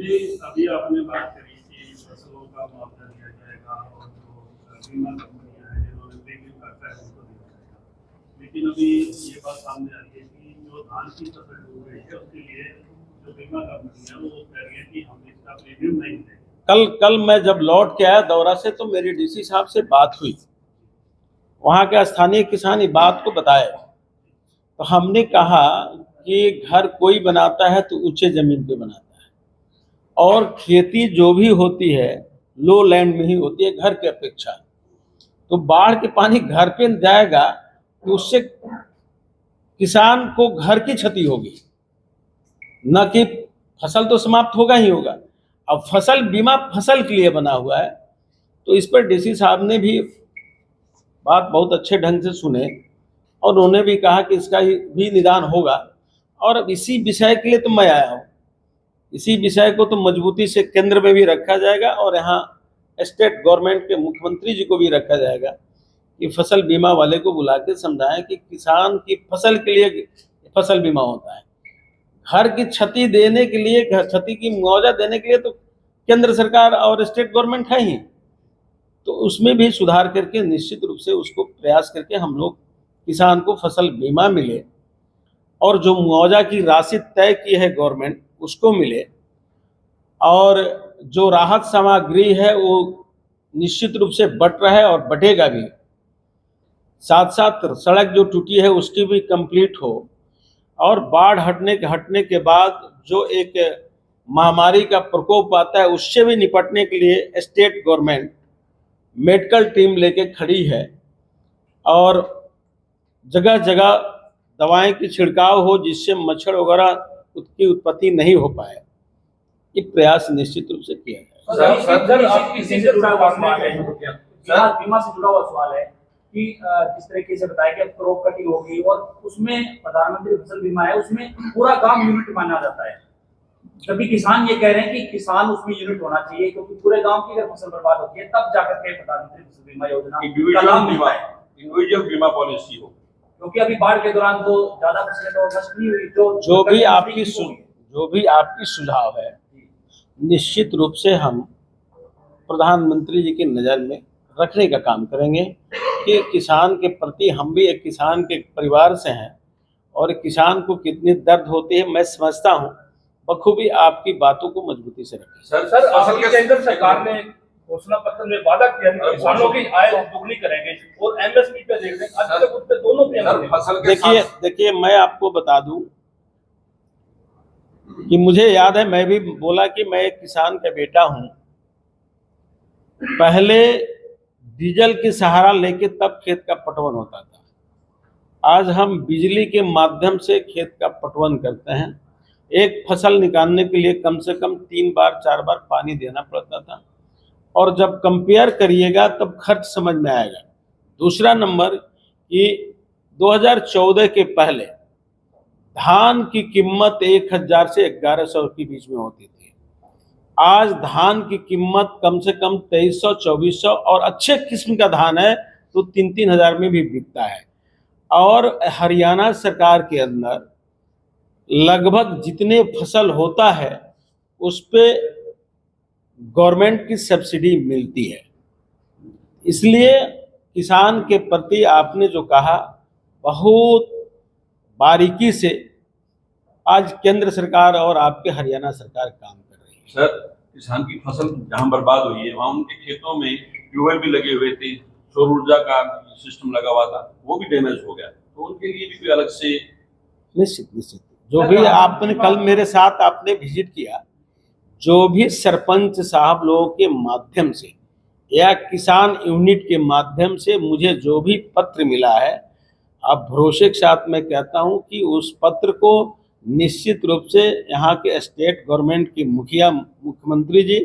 जी, अभी आपने बात करी कि फसलों का मुआवजा दिया जाएगा और जो बीमा कंपनियां हैं जिन्होंने प्रीमियम काटा है उनको दिया जाएगा, लेकिन अभी ये बात सामने आ रही है कि जो धान की फसल डूब रही है उसके लिए जो बीमा कंपनी है वो कह रही है कि हम इसका प्रीमियम नहीं देंगे। कल मैं जब लौट के आया दौरा से तो मेरी डीसी साहब से बात हुई, वहाँ के स्थानीय किसान इस बात को बताए, तो हमने कहा कि घर कोई बनाता है तो ऊंचे जमीन पे बनाता है और खेती जो भी होती है लो लैंड में ही होती है घर के अपेक्षा। तो बाढ़ के पानी घर पे जाएगा तो उससे किसान को घर की क्षति होगी, न कि फसल तो समाप्त होगा ही होगा। अब फसल बीमा फसल के लिए बना हुआ है, तो इस पर डीसी साहब ने भी बात बहुत अच्छे ढंग से सुने और उन्होंने भी कहा कि इसका भी निदान होगा। और अब इसी विषय के लिए तो मैं आया हूँ, इसी विषय को तो मजबूती से केंद्र में भी रखा जाएगा और यहाँ स्टेट गवर्नमेंट के मुख्यमंत्री जी को भी रखा जाएगा कि फसल बीमा वाले को बुला के समझाएं कि किसान की फसल के लिए फसल बीमा होता है, घर की क्षति देने के लिए, क्षति की मुआवजा देने के लिए तो केंद्र सरकार और स्टेट गवर्नमेंट है ही, तो उसमें भी सुधार करके निश्चित रूप से उसको प्रयास करके हम लोग किसान को फसल बीमा मिले और जो मुआवजा की राशि तय की है गवर्नमेंट उसको मिले, और जो राहत सामग्री है वो निश्चित रूप से बट रहा है और बटेगा भी। साथ साथ सड़क जो टूटी है उसकी भी कंप्लीट हो, और बाढ़ हटने के बाद जो एक महामारी का प्रकोप आता है उससे भी निपटने के लिए स्टेट गवर्नमेंट मेडिकल टीम लेके खड़ी है और जगह जगह दवाएं की छिड़काव हो जिससे मच्छर वगैरह की उत्पत्ति नहीं हो पाए। ये प्रयास निश्चित रूप से किया जाए। बीमा से जुड़ा हुआ सवाल है कि जिस तरीके से बताया कि अब क्रॉप कटिंग होगी और उसमें प्रधानमंत्री फसल बीमा है, उसमें पूरा गांव यूनिट माना जाता है, जबकि किसान ये कह रहे हैं कि किसान उसमें यूनिट होना चाहिए क्योंकि पूरे गांव की अगर फसल बर्बाद होती है तब जाकर के प्रधानमंत्री फसल बीमा योजना इंडिविजुअल बीमा पॉलिसी हो, क्योंकि अभी बाढ़ के दौरान तो ज्यादा फसलें तो नष्ट नहीं हुई। जो भी आपकी सुझाव है निश्चित रूप से हम प्रधानमंत्री जी की नज़र में रखने का काम करेंगे कि किसान के प्रति, हम भी एक किसान के परिवार से हैं और किसान को कितनी दर्द होती है मैं समझता हूँ, बखूबी आपकी बातों को मजबूती से रखें। सर असल के केंद्र सरकार ने घोषणा पत्र में वादा किया कि किसानों की आय दोगुनी करेंगे और एमएसपी पे देख रहे हैं, आज तक उस पे दोनों पे देखिए मैं आपको बता दूं कि मुझे याद है, मैं भी बोला कि मैं एक किसान का बेटा हूं, पहले डीजल की सहारा लेके तब खेत का पटवन होता था, आज हम बिजली के माध्यम से खेत का पटवन करते हैं। एक फसल निकालने के लिए कम से कम 3 बार 4 बार पानी देना पड़ता था, और जब कंपेयर करिएगा तब खर्च समझ में आएगा। दूसरा नंबर कि 2014 के पहले धान की कीमत 1000 से 1100 के बीच में होती थी, आज धान की कीमत कम से कम 2300 2400 और अच्छे किस्म का धान है तो 3-3 हज़ार में भी बिकता है। और हरियाणा सरकार के अंदर लगभग जितने फसल होता है उस पे गवर्नमेंट की सब्सिडी मिलती है। इसलिए किसान के प्रति आपने जो कहा बहुत बारीकी से आज केंद्र सरकार और आपके हरियाणा सरकार काम कर रही है। सर किसान की फसल जहां बर्बाद हुई है वहां उनके खेतों में ट्यूबवेल भी लगे हुए थे, सौर ऊर्जा का सिस्टम लगा हुआ था, वो भी डैमेज हो गया, तो उनके लिए भी कोई अलग से निश्चित जो भी आपने कल मेरे साथ आपने विजिट किया, जो भी सरपंच साहब लोगों के माध्यम से या किसान यूनिट के माध्यम से मुझे जो भी पत्र मिला है, अब भरोसे के साथ मैं कहता हूं कि उस पत्र को निश्चित रूप से यहाँ के स्टेट गवर्नमेंट के मुखिया मुख्यमंत्री जी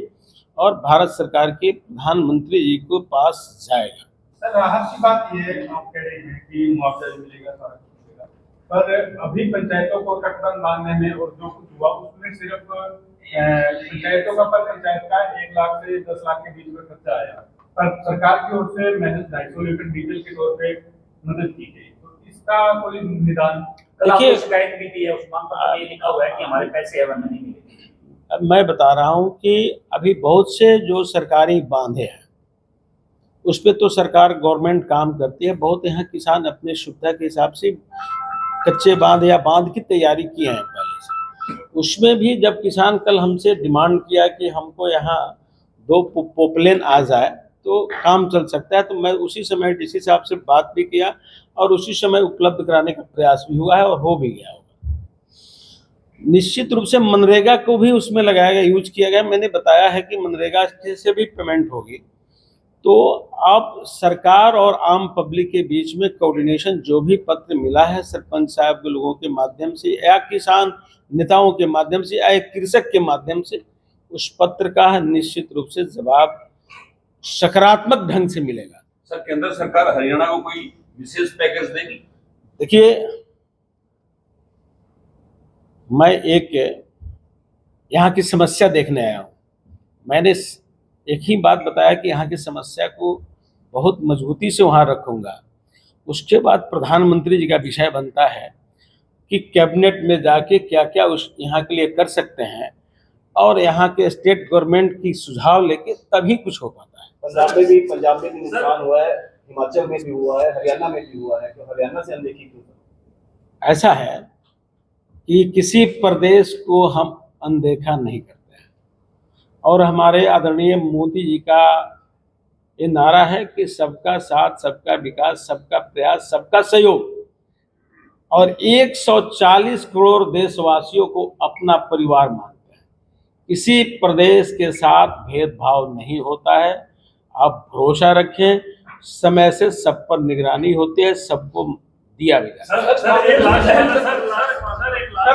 और भारत सरकार के प्रधानमंत्री जी को पास जाएगा। सर राहत की बात ये आप कह रहे हैं कि मुआवजा मिलेगा, सारा कुछ मिलेगा, पर अभी पंचायतों को कटबंध बांधने में और जो कुछ हुआ उसमें सिर्फ पंचायतों का पर पंचायत का 1 लाख से 10 लाख के बीच में खर्चा आया, पर सरकार की ओर से महज 250 लीटर डीजल के तौर पे मदद की गई, तो इसका कोई निदान? देखिए शिकायत भी दी है, उस मांग पत्र में लिखा हुआ है कि हमारे पैसे नहीं मिले। अब मैं बता रहा हूं कि अभी बहुत से जो सरकारी बांधे हैं उस पे तो सरकार गवर्नमेंट काम करती है। बहुत यहाँ किसान अपने सुविधा के हिसाब से कच्चे बांध या बांध की तैयारी किए हैं पहले से। उसमें भी जब किसान कल हमसे डिमांड किया कि हमको यहाँ 2 पोपलेन आ जाए तो काम चल सकता है, तो मैं उसी समय डीसी साहब से बात भी किया और उसी समय उपलब्ध कराने का प्रयास भी हुआ है और हो भी गया होगा। निश्चित रूप से मनरेगा को भी उसमें लगाया गया, यूज किया गया। मैंने बताया है कि मनरेगा से भी पेमेंट होगी। तो अब सरकार और आम पब्लिक के बीच में कोऑर्डिनेशन जो भी पत्र मिला है सरपंच साहब के लोगों के माध्यम से या किसान नेताओं के माध्यम से या एक कृषक के माध्यम से, उस पत्र का निश्चित रूप से जवाब सकारात्मक ढंग से मिलेगा। सर, केंद्र सरकार हरियाणा को कोई विशेष पैकेज देगी? देखिए, मैं एक यहाँ की समस्या देखने आया हूँ। मैंने एक ही बात बताया कि यहाँ की समस्या को बहुत मजबूती से वहाँ रखूँगा। उसके बाद प्रधानमंत्री जी का विषय बनता है कि कैबिनेट में जाके क्या क्या उस यहाँ के लिए कर सकते हैं और यहाँ के स्टेट गवर्नमेंट की सुझाव लेके तभी कुछ हो पाता है। पंजाब में भी नुकसान हुआ है, हिमाचल में भी हुआ है, हरियाणा में भी हुआ है, तो हरियाणा से अनदेखी क्यों? ऐसा है कि किसी प्रदेश को हम अनदेखा नहीं करते हैं और हमारे आदरणीय मोदी जी का ये नारा है कि सबका साथ, सबका विकास, सबका प्रयास, सबका सहयोग, और 140 करोड़ देशवासियों को अपना परिवार मानते हैं। किसी प्रदेश के साथ भेदभाव नहीं होता है। आप भरोसा रखें, समय से सब पर निगरानी होती है, सबको दिया भी जाता है। सर,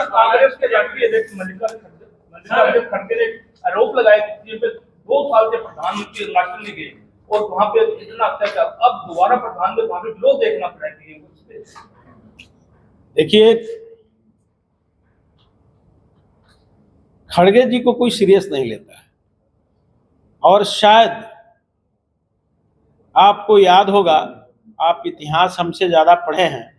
कांग्रेस के राष्ट्रीय अध्यक्ष मल्लिकार्जुन खड़गे ने आरोप लगाया कि 2 साल से प्रधानमंत्री हिमाचल नहीं गए और वहाँ पे इतना अत्याचार, अब दोबारा प्रधानमंत्री वहाँ पे विरोध देखना पड़ेगा। देखिए, खड़गे जी को कोई सीरियस नहीं लेता है और शायद आपको याद होगा, आप इतिहास हमसे ज्यादा पढ़े हैं,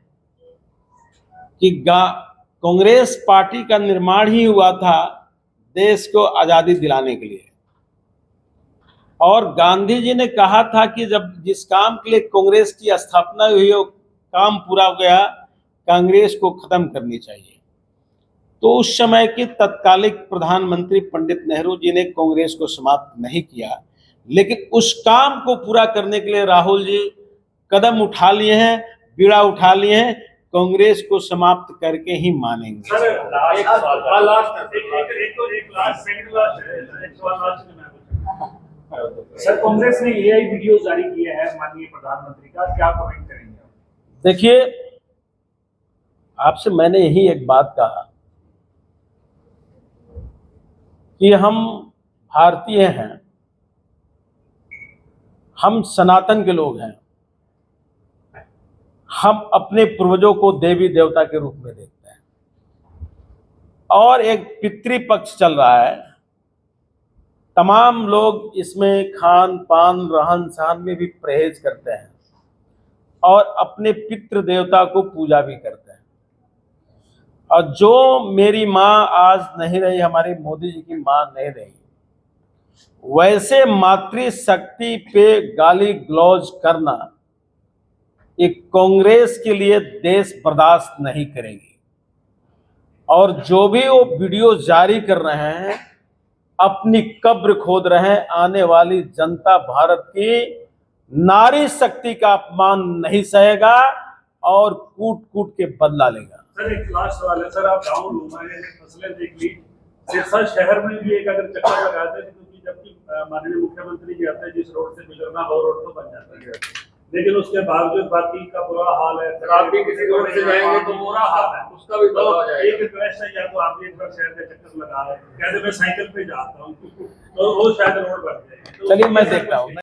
कि कांग्रेस पार्टी का निर्माण ही हुआ था देश को आजादी दिलाने के लिए, और गांधी जी ने कहा था कि जब जिस काम के लिए कांग्रेस की स्थापना हुई वो काम पूरा हो गया, कांग्रेस को खत्म करनी चाहिए। तो उस समय के तत्कालिक प्रधानमंत्री पंडित नेहरू जी ने कांग्रेस को समाप्त नहीं किया, लेकिन उस काम को पूरा करने के लिए राहुल जी कदम उठा लिए हैं, बीड़ा उठा लिए हैं। कांग्रेस को समाप्त करके ही मानेंगे। सर, कांग्रेस ने एआई वीडियो जारी किया है माननीय प्रधानमंत्री का, क्या कमेंट करेंगे? देखिए, आपसे मैंने यही एक बात कहा कि हम भारतीय हैं, हम सनातन के लोग हैं, हम अपने पूर्वजों को देवी देवता के रूप में देखते हैं और एक पितृपक्ष चल रहा है। तमाम लोग इसमें खान पान रहन सहन में भी परहेज करते हैं और अपने पितृ देवता को पूजा भी करते हैं। और जो मेरी माँ आज नहीं रही, हमारी मोदी जी की माँ नहीं रही, वैसे मातृशक्ति पे गाली गलौज करना एक कांग्रेस के लिए देश बर्दाश्त नहीं करेगी। और जो भी वो वीडियो जारी कर रहे हैं, अपनी कब्र खोद रहे हैं। आने वाली जनता भारत की नारी शक्ति का अपमान नहीं सहेगा और कूट कूट के बदला लेगा। सर, एक लास्ट सवाल है सर, आप गाँव घूमाए, फसलें देख ली, सिरसा शहर में भी एक अगर चक्कर लगाते हैं, क्योंकि जबकि माननीय मुख्यमंत्री जी आते हैं, जिस रोड से गुजरना वो रोड तो बन जाता है, लेकिन उसके बावजूद बाकी का बुरा हाल है। आप भी किसी रोड से जाएंगे तो बुरा हाल है, उसका भी तो एक रिक्वेस्ट है, या तो आप एक बार शहर का चक्कर लगाए, कहते मैं साइकिल पे जाता हूँ तो वो शायद रोड बन जाए। चलिए, मैं देखता हूँ।